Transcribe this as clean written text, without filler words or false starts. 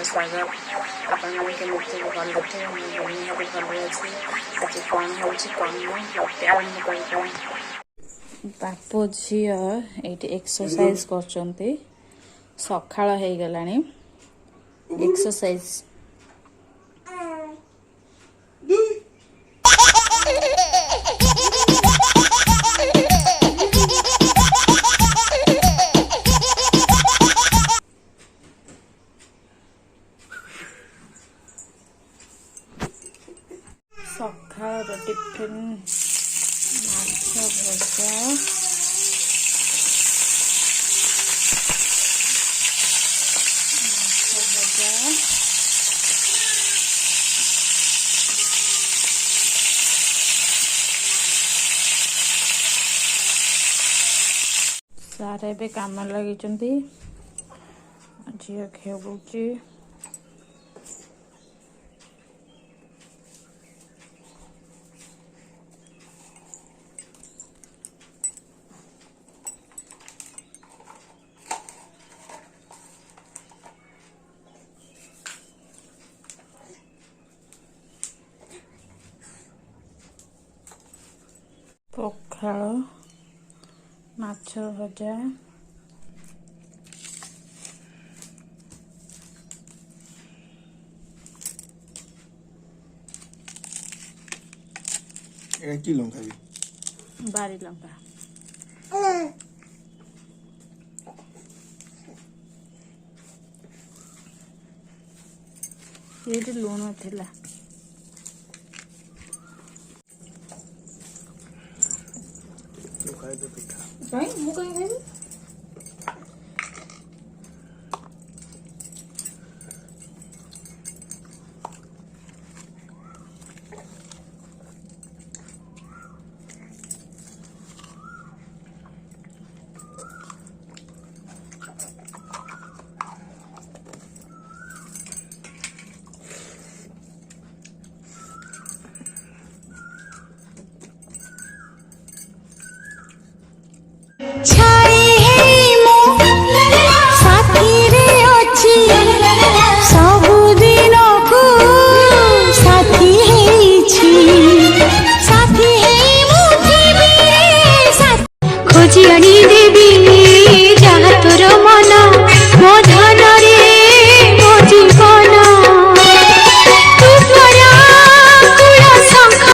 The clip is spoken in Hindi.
स्वागत आपण नृत्य भल अच्छे आज कौन हो आरंभ कर बापू झी ये एक्सरसाइज कर सकाळ हो गला एक्सरसाइज सकाळ टिफिन माछ भजा सारे भी काम लगी झील खेलुची पखाल माछ भजा की लंका बारी लंका ये लुण थिला खाए तो पिठा कहीं मु कहीं खाइबी